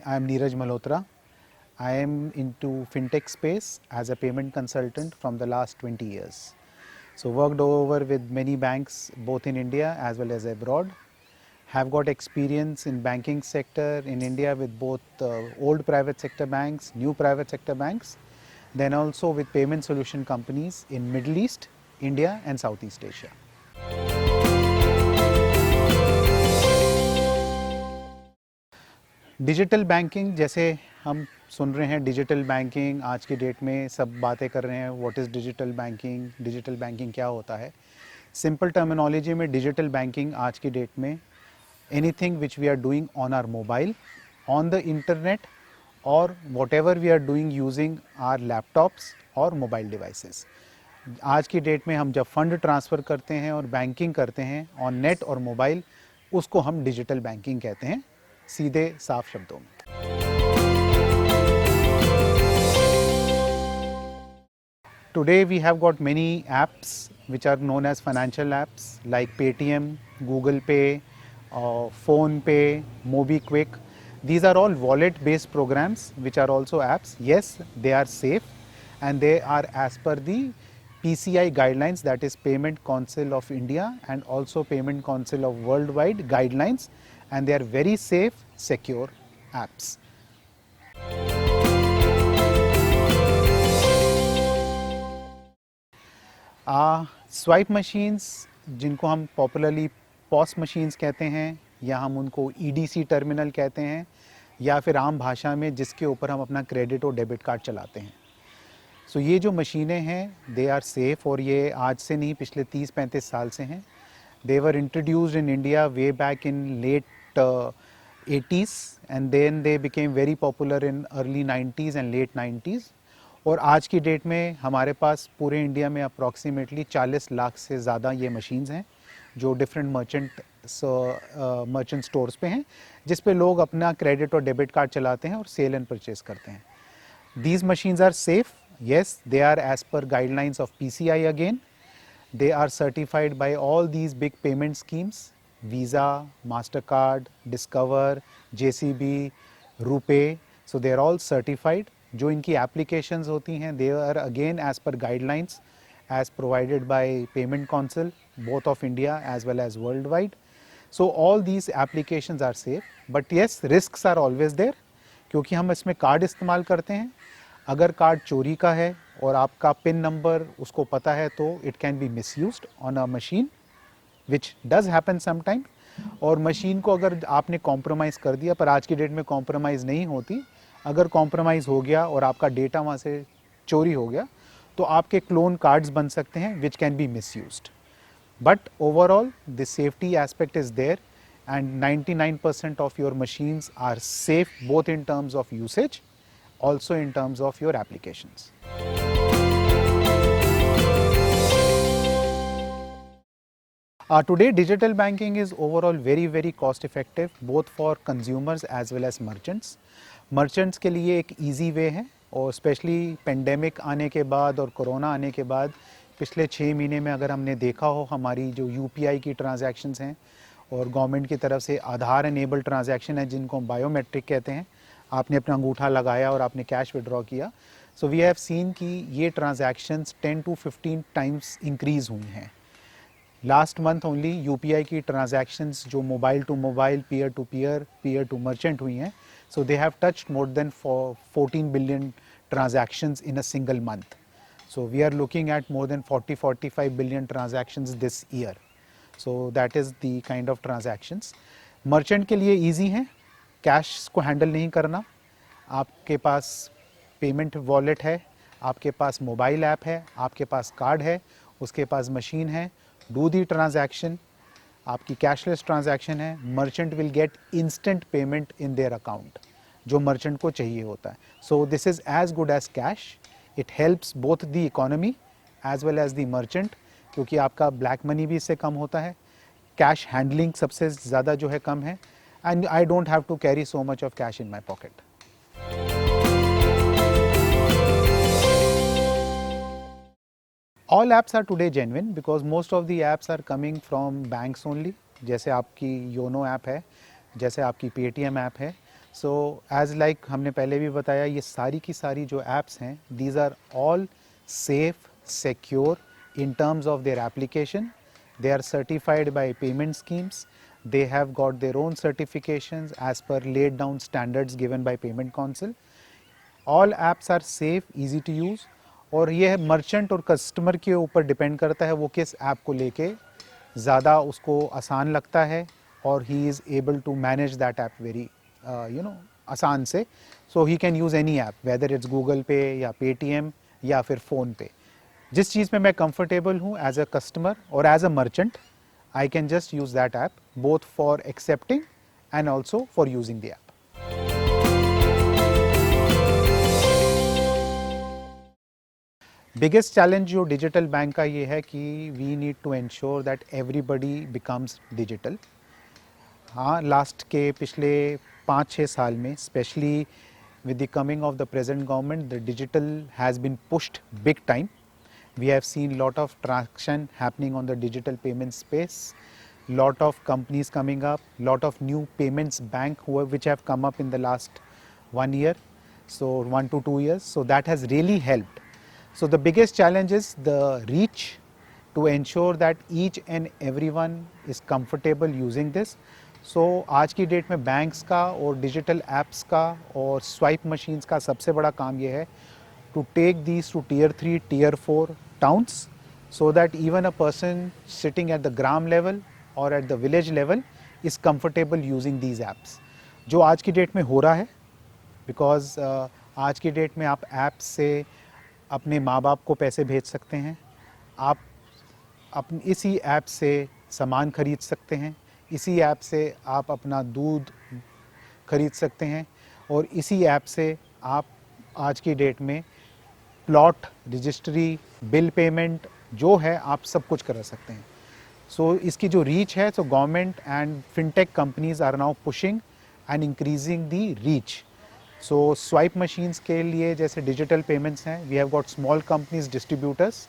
I am Neeraj Malhotra. I am into fintech space as a payment consultant from the last 20 years. So worked over with many banks both in India as well as abroad. Have got experience in banking sector in India with both old private sector banks, new private sector banks, then also with payment solution companies in Middle East, India and Southeast Asia. Digital banking, जैसे हम सुन रहे हैं digital banking आज की date में सब बातें कर रहे हैं, व्हाट इज़ डिजिटल बैंकिंग क्या होता है। सिंपल टर्मिनोलॉजी में डिजिटल बैंकिंग आज की डेट में anything which we are doing on our mobile, on the internet और whatever we are doing using our laptops और मोबाइल डिवाइसेस। आज की डेट में हम जब फंड ट्रांसफ़र करते हैं और बैंकिंग करते हैं ऑन नेट और मोबाइल, उसको हम डिजिटल बैंकिंग कहते हैं, सीधे साफ शब्दों में। Today we have got many apps which are known as financial apps like Paytm, Google Pay, Phone Pay, MobiKwik. These are all wallet based programs which are also apps. Yes, they are safe and they are as per the PCI guidelines, that is Payment Council of India and also Payment Council of Worldwide guidelines, and they are very safe, secure apps. Swipe machines, जिनको हम popularly POS machines कहते हैं या हम उनको EDC terminal कहते हैं, या फिर आम भाषा में जिसके ऊपर हम अपना क्रेडिट और डेबिट कार्ड चलाते हैं। सो ये जो मशीनें हैं दे आर सेफ, और ये आज से नहीं पिछले 30-35 साल से हैं। They were introduced in India way back in late 80s and then they became very popular in early 90s and late 90s, और आज की डेट में हमारे पास पूरे इंडिया में अप्रॉक्सीमेटली 40 लाख से ज़्यादा ये मशीन्स हैं जो डिफरेंट मर्चेंट स्टोर्स पे हैं, जिस पे लोग अपना क्रेडिट और डेबिट कार्ड चलाते हैं और सेल एंड परचेज करते हैं। These machines are safe. Yes, they are as per guidelines of PCI again. They are certified by all these big payment schemes, Visa, MasterCard, Discover, JCB, RuPay. So they are all certified. जो इनकी applications होती हैं, they are again as per guidelines as provided by Payment Council, both of India as well as worldwide. So all these applications are safe, but yes, risks are always there, क्योंकि हम इसमें card इस्तेमाल करते हैं। अगर card चोरी का है और आपका पिन नंबर उसको पता है तो it can be misused on a machine, which does happen sometime. और मशीन को अगर आपने कॉम्प्रोमाइज़ कर दिया, पर आज की डेट में कॉम्प्रोमाइज़ नहीं होती, अगर कॉम्प्रोमाइज़ हो गया और आपका डेटा वहाँ से चोरी हो गया तो आपके क्लोन कार्ड्स बन सकते हैं which can be misused. But overall the safety aspect is there and 99% of your machines are safe both in terms of usage, also in terms of your applications. Today digital banking is overall very cost effective both for consumers as well as merchants. Merchants के लिए एक easy way है, और specially pandemic आने के बाद और corona आने के बाद पिछले 6 महीने में अगर हमने देखा हो हमारी जो UPI की ट्रांजैक्शंस हैं और गवर्नमेंट की तरफ से आधार एनेबल्ड ट्रांजैक्शन है जिनको हम बायोमेट्रिक कहते हैं, आपने अपना अंगूठा लगाया और आपने कैश विड्रॉ किया, सो वी हैव सीन कि ये ट्रांजैक्शंस 10 to 15 टाइम्स इंक्रीज़ हुई हैं। लास्ट मंथ ओनली UPI की ट्रांजैक्शंस जो mobile to mobile, peer to peer, peer to merchant हुई हैं, so they have touched more than 14 billion transactions in a single month. So we are looking at more than 40-45 billion transactions this year. So that is the kind of transactions. Merchant के लिए easy है, cash को handle नहीं करना। आपके पास payment wallet है, आपके पास mobile app है, आपके पास कार्ड है, उसके पास मशीन है, डू दी ट्रांजैक्शन, आपकी कैशलेस ट्रांजैक्शन है। Merchant will get instant payment in their account, जो मर्चेंट को चाहिए होता है। So this is as good as cash. It helps both the economy as well as the merchant, क्योंकि आपका black money भी इससे कम होता है, कैश हैंडलिंग सबसे ज़्यादा जो है कम है, and I don't have to carry so much of cash in my pocket. All apps are today genuine because most of the apps are coming from banks only. जैसे आपकी योनो ऐप है, जैसे आपकी Paytm ऐप है, so as like हमने पहले भी बताया, ये सारी की सारी जो apps हैं, these are all safe, secure in terms of their application. They are certified by payment schemes. They have got their own certifications as per laid down standards given by Payment Council. All apps are safe, easy to use. और ये merchant और customer के ऊपर depend करता है वो किस app को लेके ज़्यादा उसको आसान लगता है और he is able to manage that app very आसान से. So he can use any app, whether it's Google Pay या पेटीएम या फिर फ़ोन पे. जिस चीज़ में मैं कंफर्टेबल हूँ एज अ कस्टमर और as a merchant, I can just use that app both for accepting and also for using the app. Biggest challenge जो डिजिटल बैंक का ये है कि we need to ensure that everybody becomes digital. हाँ, last के पिछले 5-6 साल में specially with the coming of the present government, the digital has been pushed big time. We have seen lot of traction happening on the digital payment space, lot of companies coming up, lot of new payments bank which have come up in the last 1 year, so 1 to 2 years, so that has really helped. So the biggest challenge is the reach, to ensure that each and everyone is comfortable using this. सो आज की date में banks का और digital apps का और swipe machines का सबसे बड़ा काम ये है to take these to tier 3, tier 4 towns, so that even a person sitting at the gram level और at the village level is comfortable using these apps, जो आज की डेट में हो रहा है. बिकॉज आज की डेट में आप ऐप से अपने माँ बाप को पैसे भेज सकते हैं, आप अपनी इसी ऐप से सामान खरीद सकते हैं, इसी ऐप से आप अपना दूध खरीद सकते हैं और इसी ऐप से आप आज की डेट में प्लॉट रजिस्ट्री, बिल पेमेंट जो है आप सब कुछ कर सकते हैं. सो इसकी जो रीच है, so government and fintech companies are now pushing and increasing the reach. So swipe machines के लिए जैसे डिजिटल पेमेंट्स हैं, we have got small companies distributors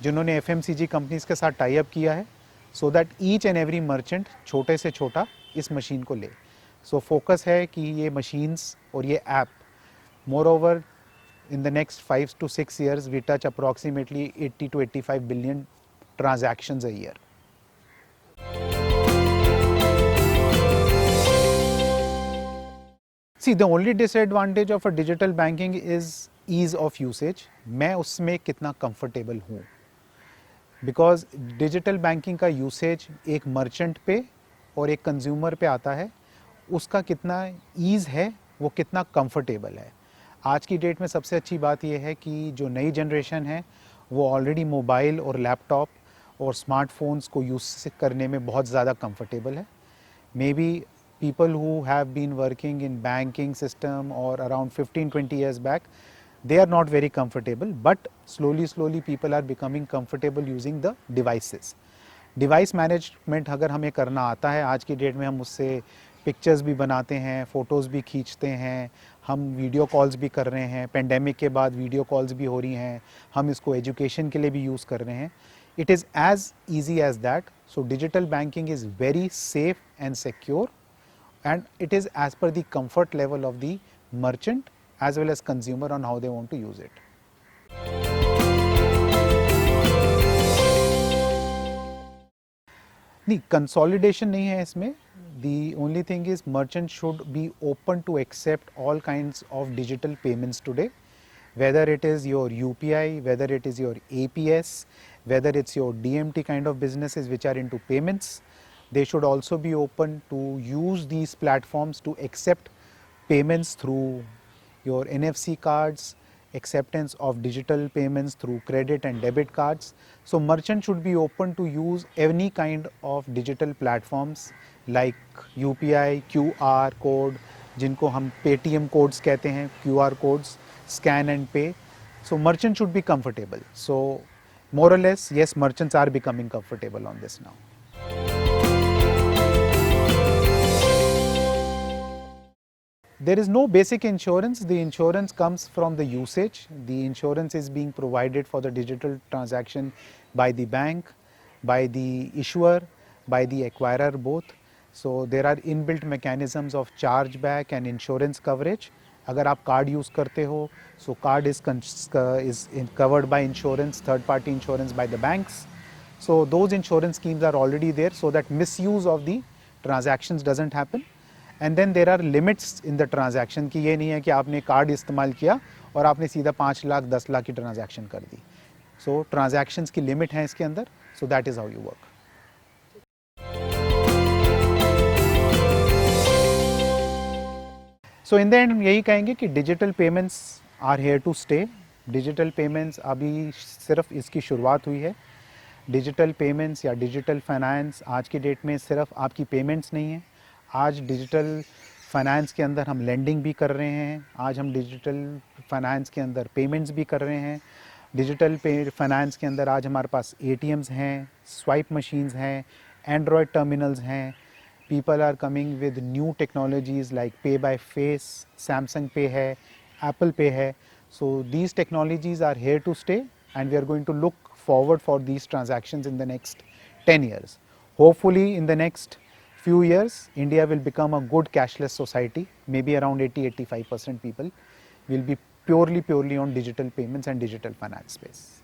जिन्होंने FMCG कंपनीज के साथ टाई अप किया है, so that each and every merchant छोटे से छोटा इस मशीन को ले. सो फोकस है कि ये मशीन्स और ये app moreover in the next 5 to 6 years we touch approximately 80 to 85 billion transactions a year. See the only disadvantage of a digital banking is ease of usage. मैं उसमें कितना comfortable हूँ, because digital banking का usage एक merchant पे और एक consumer पे आता है, उसका कितना ईज़ है, वो कितना कंफर्टेबल है. आज की डेट में सबसे अच्छी बात यह है कि जो नई जनरेशन है वो ऑलरेडी मोबाइल और लैपटॉप और स्मार्टफोन्स को यूज़ करने में बहुत ज़्यादा कंफर्टेबल है. May be people who have been working in banking system or around 15-20 years back, they are not very comfortable, but slowly people are becoming comfortable using the devices. Device management अगर हमें करना आता है, आज की date में हम उससे पिक्चर्स भी बनाते हैं, फ़ोटोज़ भी खींचते हैं, हम वीडियो कॉल्स भी कर रहे हैं. पेंडेमिक के बाद वीडियो कॉल्स भी हो रही हैं, हम इसको एजुकेशन के लिए भी यूज़ कर रहे हैं. It is as easy as that. So digital banking is very safe and secure, and it is as per the comfort level of the merchant as well as consumer on how they want to use it. नहीं, consolidation नहीं है इसमें. The only thing is merchant should be open to accept all kinds of digital payments today, whether it is your UPI, whether it is your APS, whether it's your DMT kind of businesses which are into payments. They should also be open to use these platforms to accept payments through your NFC cards, acceptance of digital payments through credit and debit cards. So merchant should be open to use any kind of digital platforms like UPI, QR code, जिनको हम Paytm codes कहते हैं, QR codes, scan and pay. So merchant should be comfortable. So more or less, yes, merchants are becoming comfortable on this now. There is no basic insurance. The insurance comes from the usage. The insurance is being provided for the digital transaction by the bank, by the issuer, by the acquirer both. So there are inbuilt mechanisms of chargeback and insurance coverage. अगर आप card use करते हो, so card is covered by insurance, third party insurance by the banks. So those insurance schemes are already there so that misuse of the transactions doesn't happen. And then there are limits in the transaction कि ये नहीं है कि आपने card इस्तेमाल किया और आपने सीधा 5 लाख 10 लाख की ट्रांजैक्शन कर दी. So transactions की लिमिट है इसके अंदर. So that is how you work. So in the end हम यही कहेंगे कि digital payments are here to stay. Digital payments अभी सिर्फ इसकी शुरुआत हुई है. डिजिटल पेमेंट्स या डिजिटल फाइनेंस आज की डेट में सिर्फ आपकी पेमेंट्स नहीं है. आज डिजिटल फाइनेंस के अंदर हम लेंडिंग भी कर रहे हैं. आज हम डिजिटल फाइनेंस के अंदर पेमेंट्स भी कर रहे हैं. डिजिटल फाइनेंस के अंदर आज हमारे पास ATMs हैं, स्वाइप मशीन्स हैं, एंड्रॉयड टर्मिनल्स हैं. People are coming with new technologies like pay by face, Samsung Pay है, Apple Pay है. So these technologies are here to stay and we are going to look forward for these transactions in the next 10 years. Hopefully in the next few years, India will become a good cashless society. Maybe around 80-85% people will be purely on digital payments and digital finance space.